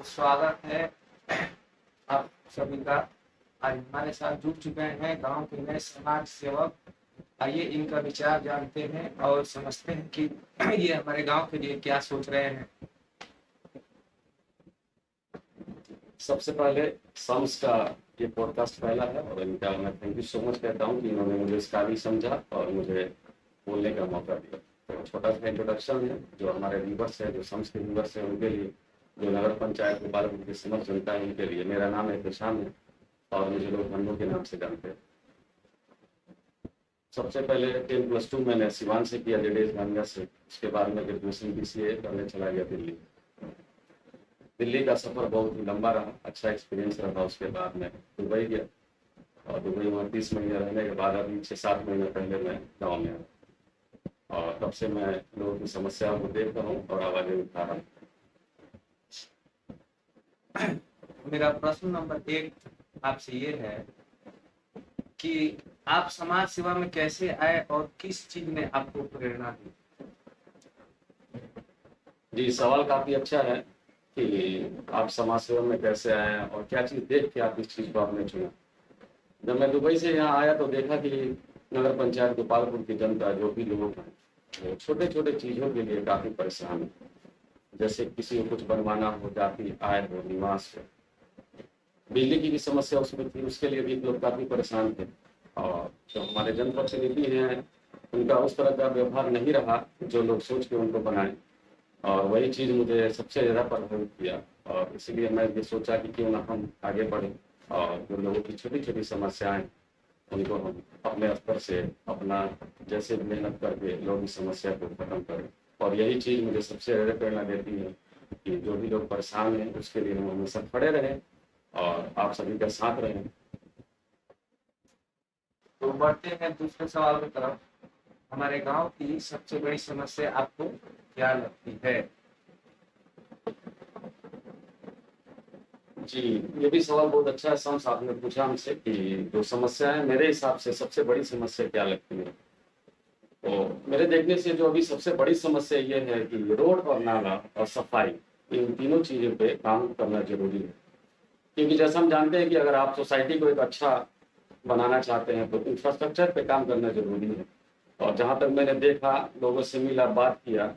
स्वागत है आप सभी का। आज हमारे साथ जुड़ चुके हैं गांव के नए समाज सेवक। आइए इनका विचार जानते हैं और समझते हैं कि ये हमारे गांव के लिए क्या सोच रहे हैं। सबसे पहले सम्स का ये पॉडकास्ट पहला है और इनका मैं थैंक यू सो मच कहता हूँ कि इन्होंने मुझे इस काबिल समझा और मुझे बोलने का मौका दिया। तो छोटा सा इंट्रोडक्शन है जो हमारे व्यूवर्स है, जो सम्स के व्यूवर्स हैं उनके लिए, जो नगर पंचायत गोपालपुर की समस्त जनता है उनके लिए। मेरा नाम है प्रशांत है और मुझे लोग नन्नू के नाम से जानते हैं। सबसे पहले 10+2 मैंने सिवान से किया, जेडेज गांधिया से। उसके बाद में ग्रेजुएशन BCA करने चला गया दिल्ली। दिल्ली का सफ़र बहुत ही लंबा रहा, अच्छा एक्सपीरियंस रहा। उसके बाद मैं दुबई गया और दुबई में 30 महीने रहने के बाद अभी 6-7 महीने पहले मैं गाँव में आया और तब से मैं लोगों की समस्याओं को देख रहा हूँ और आवाज़ें उठा रहा हूँ। मेरा प्रश्न नंबर 1 आपसे ये है कि आप समाज सेवा में कैसे आए और किस चीज ने आपको प्रेरणा दी। जी, सवाल काफ़ी अच्छा है कि आप समाज सेवा में कैसे आए और क्या चीज़ देख के आप इस चीज़ को आपने चुना। जब मैं दुबई से यहाँ आया तो देखा कि नगर पंचायत गोपालपुर की जनता, जो भी लोग हैं, वो छोटे छोटे चीज़ों के लिए काफ़ी परेशान है। जैसे किसी को कुछ बनवाना हो, जाति, आय हो, निवास हो, बिजली की भी समस्या उसमें थी, उसके लिए भी लोग काफ़ी परेशान थे। और जो हमारे जनप्रतिनिधि हैं उनका उस तरह का व्यवहार नहीं रहा जो लोग सोच के उनको बनाए, और वही चीज़ मुझे सबसे ज़्यादा प्रभावित किया। और इसलिए मैं ये सोचा कि क्यों ना हम आगे बढ़ें और जो लोगों की छोटी छोटी समस्याएं उनको हम अपने स्तर से अपना जैसे मेहनत करके लोगों की समस्या को खत्म करें। और यही चीज़ मुझे सबसे ज़्यादा प्रेरणा देती है कि जो भी लोग परेशान हैं उसके लिए हम हमेशा खड़े रहें और आप सभी का साथ रहें। तो बढ़ते हैं दूसरे सवाल की तरफ। हमारे गांव की सबसे बड़ी समस्या आपको क्या लगती है। जी, ये भी सवाल बहुत अच्छा है शम्स, आपने पूछा हमसे कि जो समस्या है मेरे हिसाब से सबसे बड़ी समस्या क्या लगती है। तो मेरे देखने से जो अभी सबसे बड़ी समस्या ये है कि रोड और नाला और सफाई, इन तीनों चीज़ों पे काम करना जरूरी है। क्योंकि जैसा हम जानते हैं कि अगर आप सोसाइटी को एक अच्छा बनाना चाहते हैं तो इंफ्रास्ट्रक्चर पे काम करना जरूरी है। और जहाँ तक मैंने देखा, लोगों से मिला, बात किया,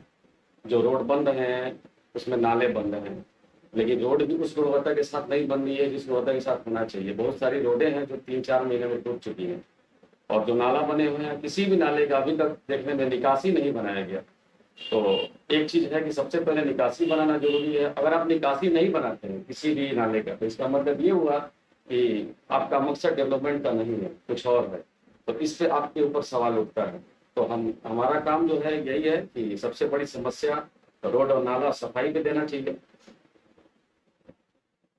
जो रोड बन रहे हैं उसमें नाले बन रहे हैं, लेकिन रोड भी उस गुणवत्ता के साथ नहीं बन रही है जिस गुणवत्ता के साथ होना चाहिए। बहुत सारी रोडें हैं जो 3-4 महीने में टूट चुकी हैं, और जो नाला बने हुए हैं किसी भी नाले का अभी तक देखने में निकासी नहीं बनाया गया। तो एक चीज़ है कि सबसे पहले निकासी बनाना जरूरी है। अगर आप निकासी नहीं बनाते हैं किसी भी नाले का तो इसका मतलब ये हुआ कि आपका मकसद डेवलपमेंट का नहीं है, कुछ और है। तो इस पे आपके ऊपर सवाल उठता है। तो हमारा काम जो है यही है कि सबसे बड़ी समस्या रोड और नाला सफाई पे देना चाहिए।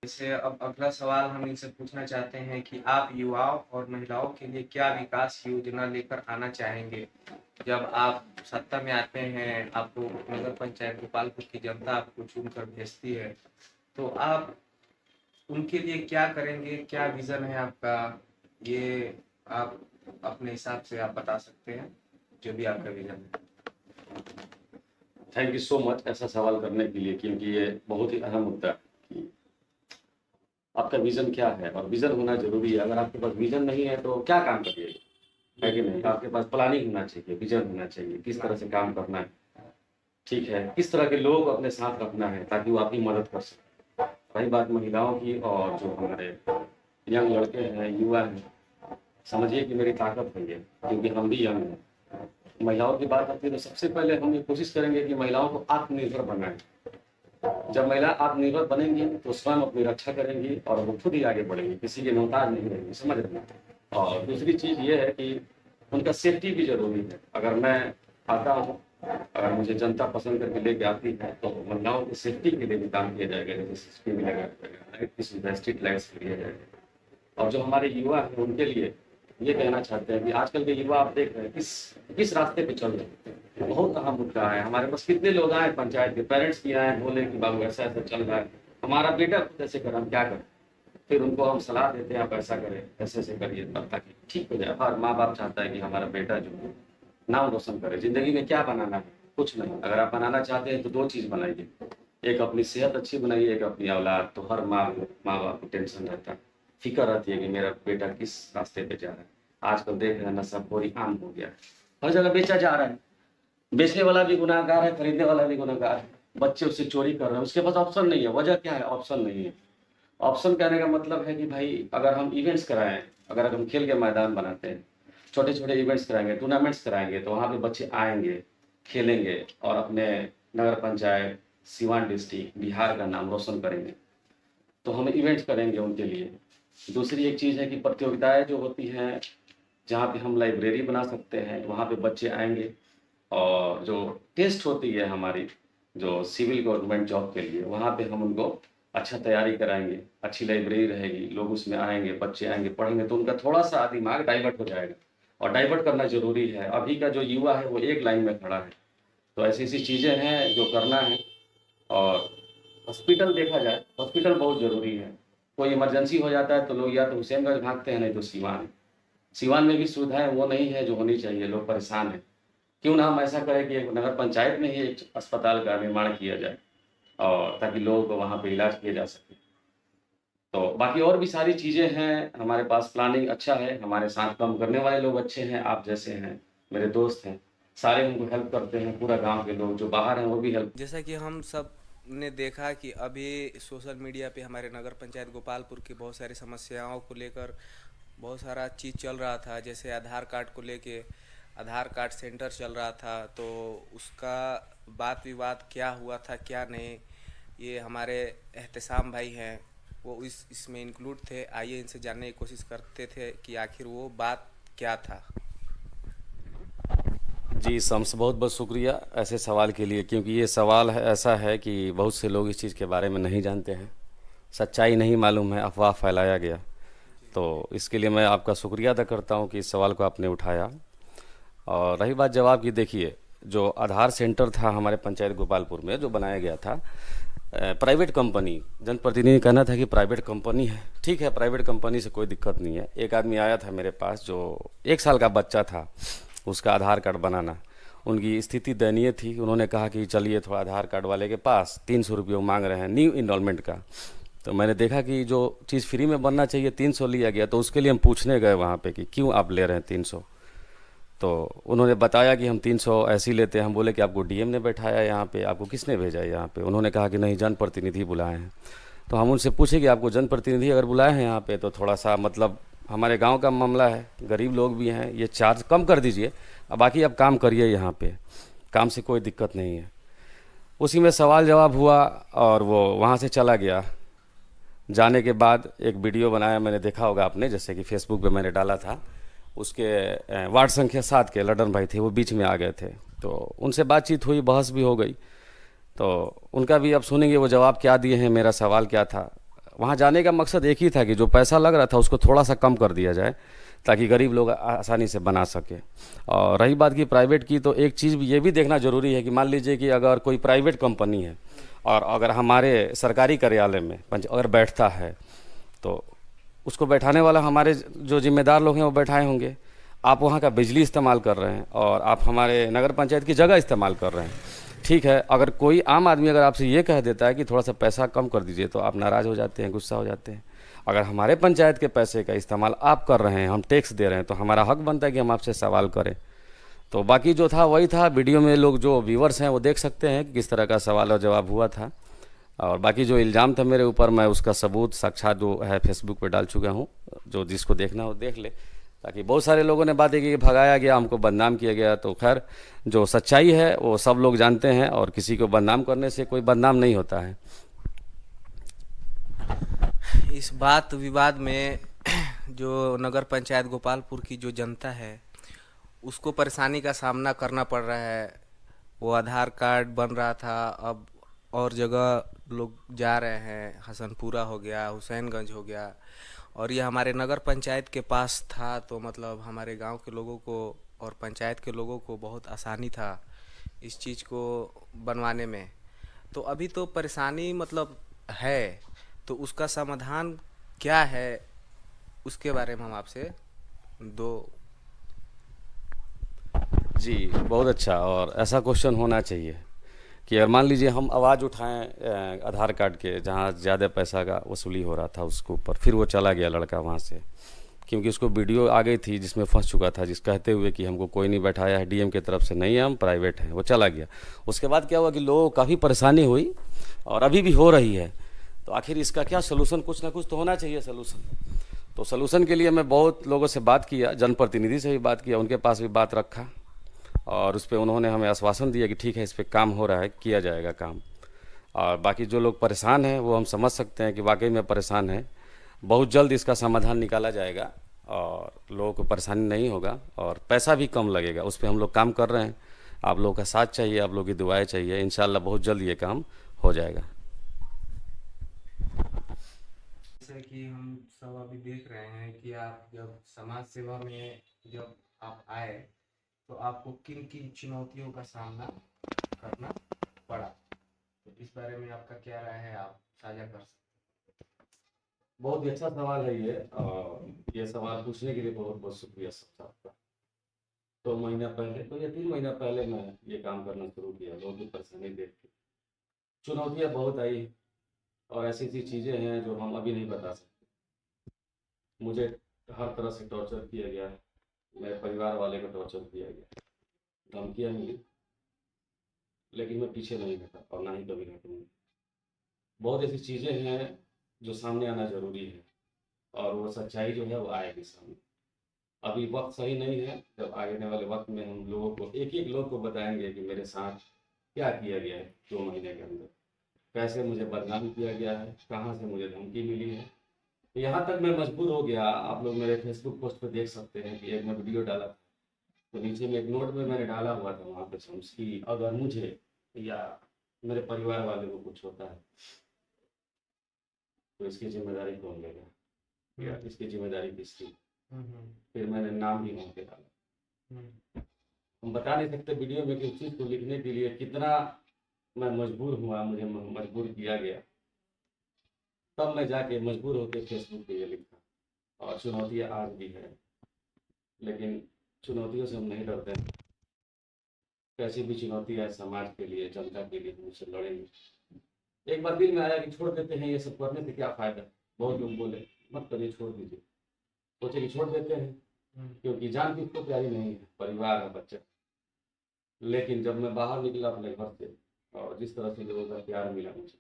जैसे अब अगला सवाल हम इनसे पूछना चाहते हैं कि आप युवाओं और महिलाओं के लिए क्या विकास योजना लेकर आना चाहेंगे। जब आप सत्ता में आते हैं, आपको नगर पंचायत गोपालपुर की जनता आपको चुनकर भेजती है, तो आप उनके लिए क्या करेंगे, क्या विजन है आपका, ये आप अपने हिसाब से आप बता सकते हैं, जो भी आपका विजन है। थैंक यू सो मच ऐसा सवाल करने के लिए, क्योंकि ये बहुत ही अहम मुद्दा है कि आपका विजन क्या है। और विजन होना जरूरी है। अगर आपके पास विजन नहीं है तो क्या काम करिएगा, है कि नहीं। आपके पास प्लानिंग होना चाहिए, विजन होना चाहिए, किस तरह से काम करना है, ठीक है, किस तरह के लोग अपने साथ रखना है ताकि वो आपकी मदद कर सकें। रही बात महिलाओं की और जो हमारे यंग लड़के हैं, युवा हैं, समझिए कि मेरी ताकत है ये, क्योंकि हम भी यंग हैं। महिलाओं की बात आती है तो सबसे पहले हम ये कोशिश करेंगे कि महिलाओं को आत्मनिर्भर बनाएं। जब महिला आत्मनिर्भर बनेंगी तो स्वयं अपनी रक्षा करेंगी और वो खुद ही आगे बढ़ेंगी, किसी के मोहताज नहीं रहेंगी, समझ रहे हैं। और दूसरी चीज़ ये है कि उनका सेफ्टी भी जरूरी है। अगर मैं आता हूँ, अगर मुझे जनता पसंद करके लेके आती है तो महिलाओं की सेफ्टी के लिए भी काम किया जाएगा, जैसे CCTV लगाया जाएगा, लाइट की सुविधा, स्ट्रीट लाइट्स लिया जाएगा। और जो हमारे युवा हैं उनके लिए ये कहना चाहते हैं कि आजकल के युवा आप देख रहे हैं किस रास्ते पे चल रहे हैं। बहुत अहम मुद्दा है। हमारे पास कितने लोग आए पंचायत के, पेरेंट्स भी आए, बोले कि बाबू ऐसा ऐसा चल रहा है, हमारा बेटा खुद ऐसे कर, हम क्या करें। फिर उनको हम सलाह देते हैं आप ऐसा करें, ऐसे ऐसे करिए, तब ताकि ठीक हो जाए। हर माँ बाप चाहता है कि हमारा बेटा जो है नाम रोशन करे। जिंदगी में क्या बनाना है, कुछ नहीं। अगर आप बनाना चाहते हैं तो दो चीज़ बनाइए, एक अपनी सेहत अच्छी बनाइए, एक अपनी औलाद। तो हर माँ बाप को टेंशन रहता है, फिक्र रहती है कि मेरा बेटा किस रास्ते पे जा रहा है। आजकल देख रहे हैं नशाखोरी आम हो गया है, हर जगह बेचा जा रहा है। बेचने वाला भी गुनाहगार है, खरीदने वाला भी गुनाहगार है। बच्चे उससे चोरी कर रहे हैं, उसके पास ऑप्शन नहीं है। वजह क्या है? ऑप्शन नहीं है। ऑप्शन कहने का मतलब है कि भाई अगर हम इवेंट्स कराएं, अगर हम खेल के मैदान बनाते हैं, छोटे छोटे इवेंट्स कराएंगे, टूर्नामेंट्स कराएंगे, तो वहाँ पे बच्चे आएंगे, खेलेंगे और अपने नगर पंचायत, सिवान डिस्ट्रिक्ट, बिहार का नाम रोशन करेंगे। तो हम इवेंट्स करेंगे उनके लिए। दूसरी एक चीज़ है कि प्रतियोगिताएं जो होती हैं, जहाँ पे हम लाइब्रेरी बना सकते हैं, वहाँ पे बच्चे आएंगे और जो टेस्ट होती है हमारी, जो सिविल गवर्नमेंट जॉब के लिए, वहाँ पे हम उनको अच्छा तैयारी कराएंगे। अच्छी लाइब्रेरी रहेगी, लोग उसमें आएंगे, बच्चे आएंगे, पढ़ेंगे, तो उनका थोड़ा सा दिमाग डाइवर्ट हो जाएगा। और डाइवर्ट करना ज़रूरी है। अभी का जो युवा है वो एक लाइन में खड़ा है। तो ऐसी ऐसी चीज़ें हैं जो करना है। और हॉस्पिटल देखा जाए, हॉस्पिटल बहुत ज़रूरी है। कोई इमरजेंसी हो जाता है तो लोग या तो हुसैनगंज भागते हैं, नहीं तो सीवान। सीवान में भी सुविधाएं वो नहीं है जो होनी चाहिए, लोग परेशान हैं। क्यों ना हम ऐसा करें कि एक नगर पंचायत में ही एक अस्पताल का निर्माण किया जाए, और ताकि लोगों को वहाँ पे इलाज किया जा सके। तो बाकी और भी सारी चीज़ें हैं हमारे पास, प्लानिंग अच्छा है, हमारे साथ काम करने वाले लोग अच्छे हैं, आप जैसे हैं, मेरे दोस्त हैं, सारे उनको हेल्प करते हैं। पूरा गांव के लोग जो बाहर हैं वो भी हेल्प। जैसा कि हम सब ने देखा कि अभी सोशल मीडिया पे हमारे नगर पंचायत गोपालपुर की बहुत सारी समस्याओं को लेकर बहुत सारा चीज़ चल रहा था। जैसे आधार कार्ड को लेके आधार कार्ड सेंटर चल रहा था, तो उसका बात विवाद क्या हुआ था क्या नहीं, ये हमारे एहतसाम भाई हैं, वो इसमें इंक्लूड थे। आइए इनसे जानने की कोशिश करते थे कि आखिर वो बात क्या था। जी शम्स, बहुत बहुत शुक्रिया ऐसे सवाल के लिए, क्योंकि ये सवाल है ऐसा है कि बहुत से लोग इस चीज़ के बारे में नहीं जानते हैं, सच्चाई नहीं मालूम है, अफवाह फैलाया गया। तो इसके लिए मैं आपका शुक्रिया अदा करता हूँ कि इस सवाल को आपने उठाया। और रही बात जवाब की, देखिए जो आधार सेंटर था हमारे पंचायत गोपालपुर में जो बनाया गया था, प्राइवेट कंपनी, जनप्रतिनिधि कहना था कि प्राइवेट कंपनी है। ठीक है, प्राइवेट कंपनी से कोई दिक्कत नहीं है। एक आदमी आया था मेरे पास जो 1 साल का बच्चा था, उसका आधार कार्ड बनाना, उनकी स्थिति दयनीय थी। उन्होंने कहा कि चलिए थोड़ा आधार कार्ड वाले के पास, 300 रुपये मांग रहे हैं न्यू इनरोलमेंट का। तो मैंने देखा कि जो चीज़ फ्री में बनना चाहिए 300 लिया गया, तो उसके लिए हम पूछने गए वहाँ पे कि क्यों आप ले रहे हैं 300। तो उन्होंने बताया कि हम 300 ऐसे ही लेते हैं। हम बोले कि आपको डीएम ने बैठाया यहाँ पे, आपको किसने भेजा है यहाँ पे? उन्होंने कहा कि नहीं, जनप्रतिनिधि बुलाए हैं। तो हम उनसे पूछे कि आपको जनप्रतिनिधि अगर बुलाए हैं यहाँ पे तो थोड़ा सा मतलब हमारे गांव का मामला है, गरीब लोग भी हैं, ये चार्ज कम कर दीजिए, अब बाकी आप काम करिए यहाँ पे, काम से कोई दिक्कत नहीं है। उसी में सवाल जवाब हुआ और वो वहाँ से चला गया। जाने के बाद एक वीडियो बनाया, मैंने देखा होगा आपने, जैसे कि फेसबुक पे मैंने डाला था। उसके वार्ड संख्या 7 के लडन भाई थे, वो बीच में आ गए थे। तो उनसे बातचीत हुई, बहस भी हो गई। तो उनका भी अब सुनेंगे वो जवाब क्या दिए हैं, मेरा सवाल क्या था। वहाँ जाने का मकसद एक ही था कि जो पैसा लग रहा था उसको थोड़ा सा कम कर दिया जाए, ताकि गरीब लोग आसानी से बना सके। और रही बात की प्राइवेट की, तो एक चीज़ ये भी देखना ज़रूरी है कि मान लीजिए कि अगर कोई प्राइवेट कंपनी है और अगर हमारे सरकारी कार्यालय में अगर बैठता है, तो उसको बैठाने वाला हमारे जो जिम्मेदार लोग हैं वो बैठाए होंगे। आप वहाँ का बिजली इस्तेमाल कर रहे हैं और आप हमारे नगर पंचायत की जगह इस्तेमाल कर रहे हैं। ठीक है, अगर कोई आम आदमी अगर आपसे ये कह देता है कि थोड़ा सा पैसा कम कर दीजिए, तो आप नाराज़ हो जाते हैं, गुस्सा हो जाते हैं। अगर हमारे पंचायत के पैसे का इस्तेमाल आप कर रहे हैं, हम टैक्स दे रहे हैं, तो हमारा हक बनता है कि हम आपसे सवाल करें। तो बाकी जो था वही था, वीडियो में लोग जो व्यूवर्स हैं वो देख सकते हैं कि किस तरह का सवाल और जवाब हुआ था। और बाकी जो इल्ज़ाम था मेरे ऊपर, मैं उसका सबूत साक्षात जो है फेसबुक पे डाल चुका हूँ, जो जिसको देखना हो देख ले। ताकि बहुत सारे लोगों ने बातें की कि भगाया गया, हमको बदनाम किया गया, तो खैर जो सच्चाई है वो सब लोग जानते हैं, और किसी को बदनाम करने से कोई बदनाम नहीं होता है। इस बात विवाद में जो नगर पंचायत गोपालपुर की जो जनता है उसको परेशानी का सामना करना पड़ रहा है। वो आधार कार्ड बन रहा था, अब और जगह लोग जा रहे हैं, हसनपुरा हो गया, हुसैनगंज हो गया, और ये हमारे नगर पंचायत के पास था। तो मतलब हमारे गांव के लोगों को और पंचायत के लोगों को बहुत आसानी था इस चीज़ को बनवाने में। तो अभी तो परेशानी मतलब है, तो उसका समाधान क्या है उसके बारे में हम आपसे दो। जी बहुत अच्छा, और ऐसा क्वेश्चन होना चाहिए, कि अगर मान लीजिए हम आवाज़ उठाएं आधार कार्ड के जहाँ ज़्यादा पैसा का वसूली हो रहा था उसके ऊपर, फिर वो चला गया लड़का वहाँ से, क्योंकि उसको वीडियो आ गई थी जिसमें फंस चुका था, जिस कहते हुए कि हमको कोई नहीं बैठाया है, डीएम की तरफ से नहीं है, हम प्राइवेट हैं, वो चला गया। उसके बाद क्या हुआ कि लोगों को काफ़ी परेशानी हुई और अभी भी हो रही है। तो आखिर इसका क्या सोल्यूशन, कुछ ना कुछ तो होना चाहिए सोल्यूशन। तो सोल्यूशन के लिए मैं बहुत लोगों से बात किया, जनप्रतिनिधि से भी बात किया, उनके पास भी बात रखा और उस पर उन्होंने हमें आश्वासन दिया कि ठीक है, इस पर काम हो रहा है, किया जाएगा काम। और बाकी जो लोग परेशान हैं वो हम समझ सकते हैं कि वाकई में परेशान हैं। बहुत जल्द इसका समाधान निकाला जाएगा और लोगों को परेशानी नहीं होगा और पैसा भी कम लगेगा। उस पर हम लोग काम कर रहे हैं। आप लोगों का साथ चाहिए, आप लोगों की दुआएं चाहिए। इंशाल्लाह बहुत जल्द ये काम हो जाएगा। जैसे कि हम सब अभी देख रहे हैं कि आप जब समाज सेवा में जब आप आए तो आपको किन किन चुनौतियों का सामना करना पड़ा, तो इस बारे में आपका क्या राय है, आप साझा कर सकते बहुत ही अच्छा सवाल है ये, और ये सवाल पूछने के लिए बहुत बहुत शुक्रिया सब आपका। 2 महीना पहले तो या 3 महीना पहले मैं ये काम करना शुरू किया, लोगों की परेशानी देख के। चुनौतियाँ बहुत आई और ऐसी ऐसी चीज़ें हैं जो हम अभी नहीं बता सकते। मुझे हर तरह से टॉर्चर किया गया, मेरे परिवार वाले को टॉर्चर किया गया, धमकियाँ मिली, लेकिन मैं पीछे नहीं हटा और ना ही कभी हटूँगा। बहुत ऐसी चीज़ें हैं जो सामने आना ज़रूरी है और वो सच्चाई जो है वो आएगी सामने। अभी वक्त सही नहीं है, जब आने वाले वक्त में हम लोगों को एक एक लोग को बताएंगे कि मेरे साथ क्या किया गया है 2 महीने के अंदर, कैसे मुझे बदनाम किया गया है, कहाँ से मुझे धमकी मिली है। यहाँ तक मैं मजबूर हो गया, आप लोग मेरे फेसबुक पोस्ट पे देख सकते हैं कि एक मैं वीडियो डाला था, तो नीचे में एक नोट में मैंने डाला हुआ था वहाँ पे शम्स की अगर मुझे या मेरे परिवार वाले को कुछ होता है तो इसकी जिम्मेदारी कौन लेगा या हैं। इसकी जिम्मेदारी किसकी। हम्म। फिर मैंने नाम भी वहाँ पे डाला। हम्म। हम बता नहीं सकते वीडियो में कि उस चीज़ को लिखने के लिए कितना मैं मजबूर हुआ, मुझे मजबूर किया गया, तब मैं जाके मजबूर होकर फेसबुक पे ये लिखा। और चुनौतियाँ आज भी है, लेकिन चुनौतियों से हम नहीं डरते हैं। कैसी भी चुनौती है समाज के लिए, जनता के लिए, हम उससे लड़ेंगे। एक बार दिल में आया कि छोड़ देते हैं, ये सब करने से क्या फ़ायदा। बहुत लोग बोले मत करिए, छोड़ दीजिए। सोचे कि छोड़ देते हैं, क्योंकि जान किसको प्यारी नहीं है, परिवार है, बच्चा। लेकिन जब मैं बाहर निकला अपने घर से और जिस तरह से लोगों का प्यार मिला मुझे,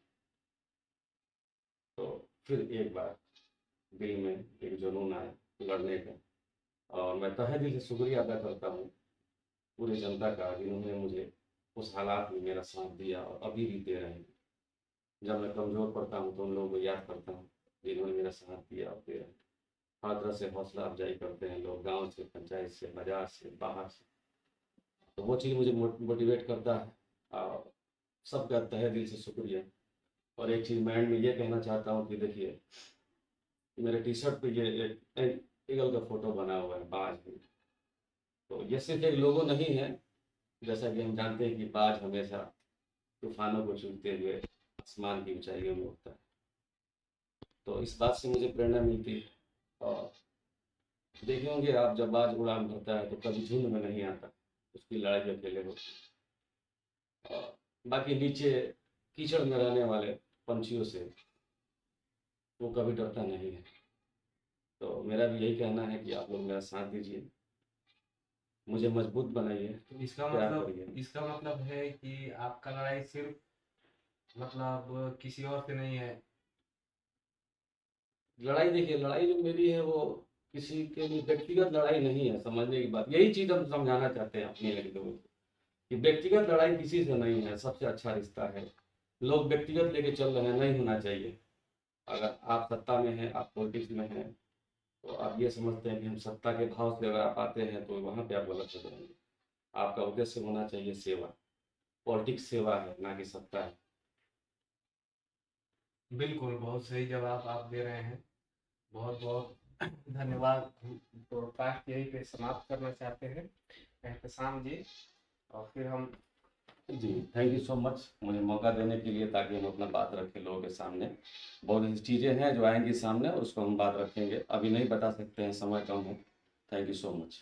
तो फिर एक बार दिल में एक जुनून आया लड़ने का। और मैं तहे दिल से शुक्रिया अदा करता हूँ पूरी जनता का, जिन्होंने मुझे उस हालात में मेरा साथ दिया और अभी भी दे रहे हैं। जब मैं कमज़ोर पड़ता हूँ तो उन लोगों को याद करता हूँ जिन्होंने मेरा साथ दिया और दे रहे हैं। हर तरह से हौसला अफजाई करते हैं लोग, गांव से, पंचायत से, बाजार से, बाहर से। तो वो चीज़ मुझे मोटिवेट करता है और सबका तहे दिल से शुक्रिया। और एक चीज़ मैं एंड में ये कहना चाहता हूँ कि देखिए, मेरे टी शर्ट पे ये एक ईगल का फोटो बना हुआ है, बाज है। तो ये सिर्फ एक लोगो नहीं है, जैसा कि हम जानते हैं कि बाज हमेशा तूफानों को चूमते हुए आसमान की ऊंचाइयों में उड़ता है। तो इस बात से मुझे प्रेरणा मिलती है। और देखे होंगे आप, जब बाज उड़ान भरता है तो कभी झुंड में नहीं आता, उसकी लड़ाई अकेले होती है। और बाकी नीचे कीचड़ में रहने वाले पंछियों से वो कभी डरता नहीं है। तो मेरा भी यही कहना है कि आप लोग मेरा साथ दीजिए, मुझे मजबूत बनाइए, तो प्यार करिए। इसका मतलब है कि आपका लड़ाई सिर्फ मतलब किसी और से नहीं है। लड़ाई देखिए, लड़ाई जो मेरी है वो किसी के लिए व्यक्तिगत लड़ाई नहीं है, समझने की बात यही चीज़ हम समझाना चाहते हैं अपने लोगों को कि व्यक्तिगत लड़ाई किसी से नहीं है, सबसे अच्छा रिश्ता है। लोग व्यक्तिगत लेके चल रहे हैं, नहीं होना चाहिए। अगर आप सत्ता में हैं, आप पॉलिटिक्स में हैं, तो आप ये समझते हैं कि हम सत्ता के भाव से अगर आप आते हैं तो वहाँ पे आप गलत हो जाएंगे। आपका उद्देश्य होना चाहिए सेवा। पॉलिटिक्स सेवा है, ना कि सत्ता है। बिल्कुल, बहुत सही जवाब आप दे रहे हैं। बहुत बहुत धन्यवाद। हम पॉडकास्ट यहीं पे समाप्त करना चाहते हैं, एहतसाम जी। और फिर हम जी, थैंक यू सो मच मुझे मौका देने के लिए, ताकि हम अपना बात रखें लोगों के सामने। बहुत ऐसी चीज़ें हैं जो आएंगी सामने और उसको हम बात रखेंगे, अभी नहीं बता सकते हैं, समय कम है। Thank you so much.